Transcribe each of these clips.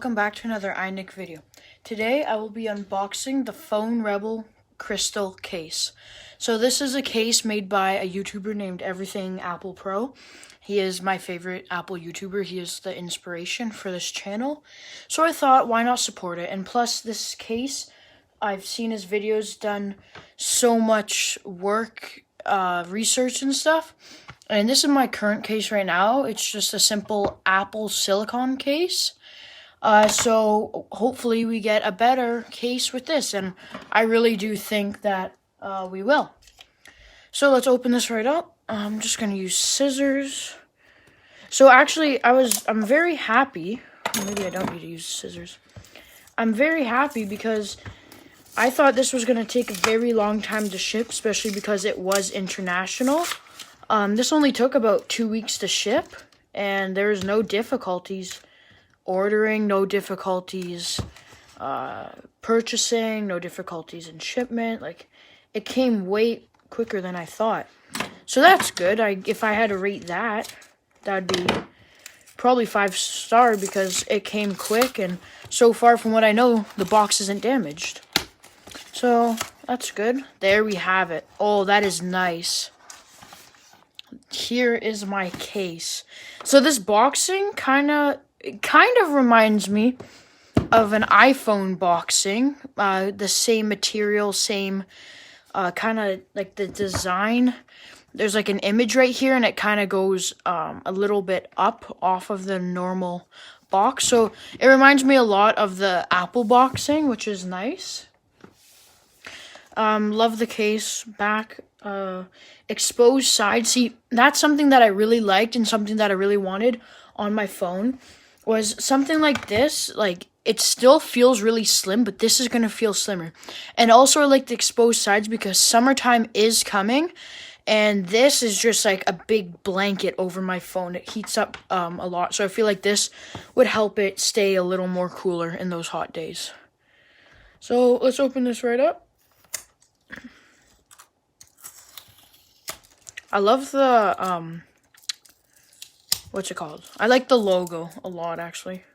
welcome back to another iNick video. Today I will be unboxing the Phone Rebel Crystal case. So this is a case made by a YouTuber named Everything Apple Pro. He is my favorite Apple YouTuber. He is the inspiration for this channel. So I thought, why not support it? And plus this case, I've seen his videos, done so much work, research and stuff. And this is my current case right now. It's just a simple Apple silicone case. So hopefully we get a better case with this, and I really do think that we will. So let's open this right up. I'm just gonna use scissors. So actually, I'm very happy. Maybe I don't need to use scissors. I'm very happy because I thought this was gonna take a very long time to ship, especially because it was international. This only took about 2 weeks to ship, and there's no difficulties ordering, no difficulties purchasing, no difficulties in shipment. Like, it came way quicker than I thought. So that's good. If I had to rate that, that'd be probably 5-star because it came quick, and so far from what I know, the box isn't damaged. So that's good. There we have it. Oh, that is nice. Here is my case. So this boxing kind of reminds me of an iPhone boxing. The same material, same kind of like the design. There's like an image right here, and it kind of goes a little bit up off of the normal box. So it reminds me a lot of the Apple boxing, which is nice. Love the case back. Exposed side. See, that's something that I really liked and something that I really wanted on my phone was something like this. Like, it still feels really slim, but this is going to feel slimmer. And also I like the exposed sides because summertime is coming, and this is just like a big blanket over my phone. It heats up a lot, so I feel like this would help it stay a little more cooler in those hot days. So let's open this right up. I love the, what's it called? I like the logo a lot, actually.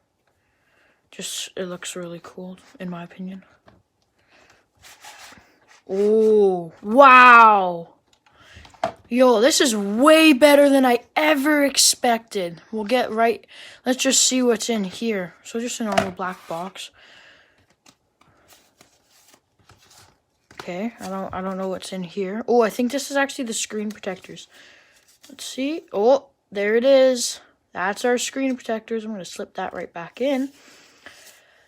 Just, it looks really cool, in my opinion. Oh, wow. Yo, this is way better than I ever expected. Let's just see what's in here. So just a normal black box. Okay, I don't know what's in here. Oh, I think this is actually the screen protectors. Let's see. Oh, there it is. That's our screen protectors. I'm going to slip that right back in.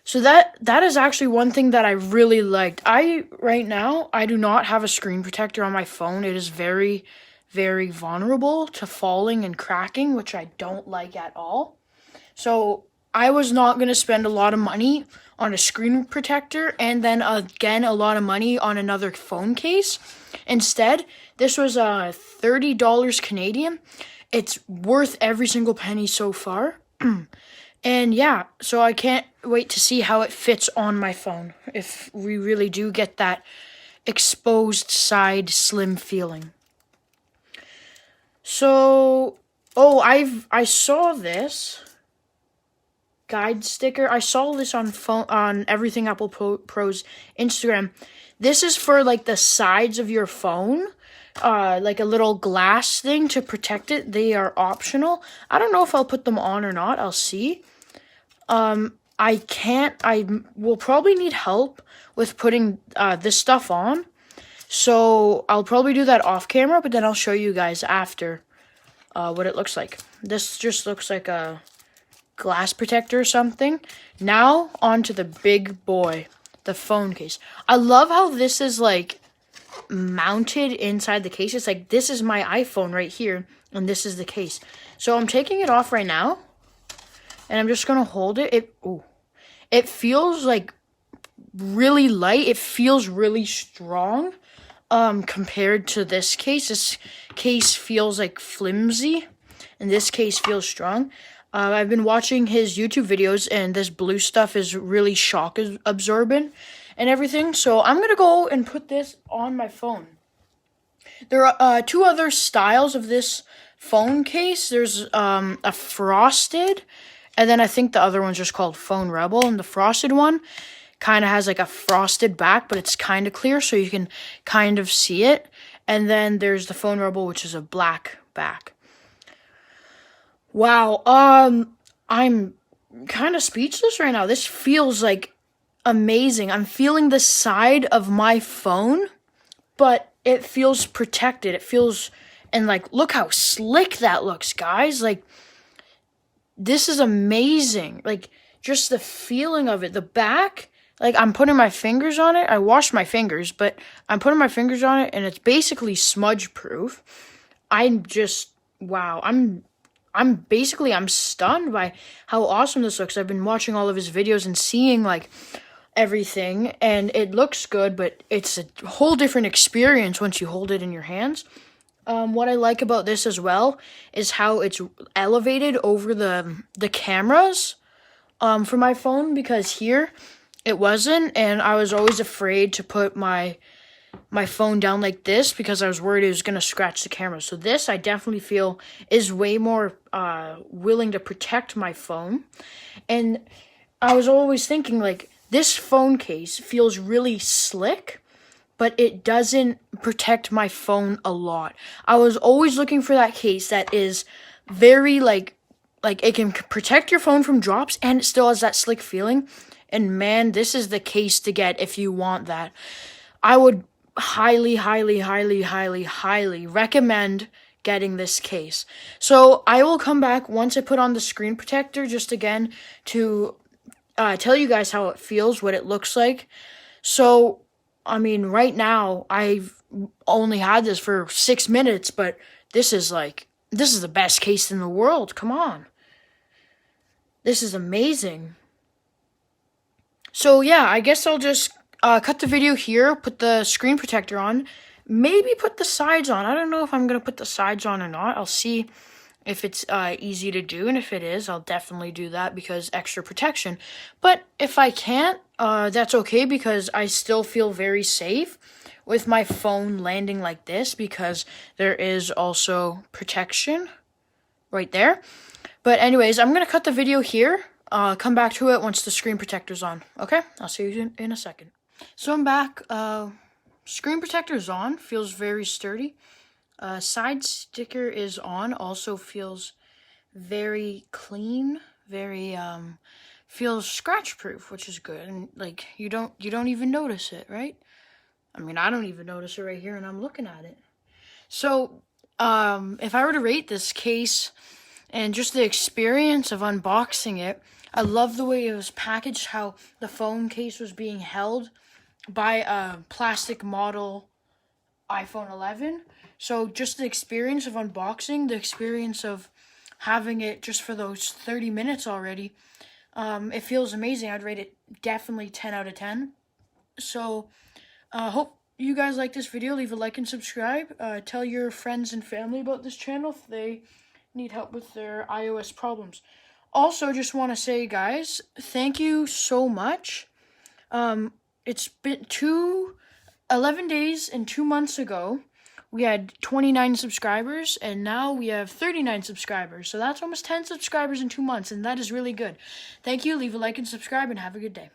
So that is actually one thing that I really liked. Right now, I do not have a screen protector on my phone. It is very, very vulnerable to falling and cracking, which I don't like at all. So I was not going to spend a lot of money on a screen protector and then again a lot of money on another phone case. Instead, this was $30 Canadian. It's worth every single penny so far. And yeah, so I can't wait to see how it fits on my phone if we really do get that exposed side slim feeling. So, oh, I saw this guide sticker. I saw this on Everything Apple Pro's Instagram. This is for like the sides of your phone, like a little glass thing to protect it. They are optional. I don't know if I'll put them on or not. I'll see. I will probably need help with putting this stuff on. So I'll probably do that off camera, but then I'll show you guys after what it looks like. This just looks like a glass protector or something. Now on to the big boy, the phone case. I love how this is like mounted inside the case. It's like, this is my iPhone right here, and this is the case. So I'm taking it off right now, and I'm just gonna hold it. It feels like really light. It feels really strong compared to this case. This case feels like flimsy, and this case feels strong. I've been watching his YouTube videos, and this blue stuff is really shock absorbent and everything. So I'm going to go and put this on my phone. There are 2 other styles of this phone case. There's a frosted And then I think the other one's just called Phone Rebel. And the frosted one kind of has like a frosted back, but it's kind of clear, so you can kind of see it. And then there's the Phone Rebel, which is a black back. Wow, I'm kind of speechless right now. This feels like amazing. I'm feeling the side of my phone, but it feels protected. It feels, and like, look how slick that looks, guys. Like, this is amazing. Like, just the feeling of it. The back, like, I'm putting my fingers on it. I washed my fingers, but I'm putting my fingers on it, and it's basically smudge proof. I'm just, wow. I'm stunned by how awesome this looks. I've been watching all of his videos and seeing like everything, and it looks good, but it's a whole different experience once you hold it in your hands. What I like about this as well is how it's elevated over the cameras for my phone, because here it wasn't, and I was always afraid to put my phone down like this because I was worried it was going to scratch the camera. So this, I definitely feel, is way more willing to protect my phone. And I was always thinking, like, this phone case feels really slick, but it doesn't protect my phone a lot. I was always looking for that case that is very, like it can protect your phone from drops, and it still has that slick feeling. And man, this is the case to get if you want that. I would highly recommend getting this case. So I will come back once I put on the screen protector, just again to tell you guys how it feels, what it looks like. So, I mean, right now I've only had this for 6 minutes, but this is the best case in the world. Come on. This is amazing. So yeah, I guess I'll just cut the video here, put the screen protector on, maybe put the sides on. I don't know if I'm going to put the sides on or not. I'll see if it's easy to do, and if it is, I'll definitely do that because extra protection. But if I can't, that's okay, because I still feel very safe with my phone landing like this, because there is also protection right there. But anyways, I'm going to cut the video here. Come back to it once the screen protector's on. Okay? I'll see you in a second. So I'm back. Screen protector's on. Feels very sturdy. Side sticker is on. Also feels very clean. Very, feels scratch proof, which is good. And like, you don't even notice it, right? I mean, I don't even notice it right here, and I'm looking at it. So, if I were to rate this case and just the experience of unboxing it, I love the way it was packaged, how the phone case was being held by a plastic model iPhone 11. So just the experience of unboxing, the experience of having it just for those 30 minutes already, it feels amazing. I'd rate it definitely 10 out of 10. So, hope you guys like this video. Leave a like and subscribe. Tell your friends and family about this channel if they need help with their iOS problems. Also, just want to say, guys, thank you so much. It's been 11 days and 2 months ago. We had 29 subscribers, and now we have 39 subscribers. So that's almost 10 subscribers in 2 months, and that is really good. Thank you. Leave a like and subscribe, and have a good day.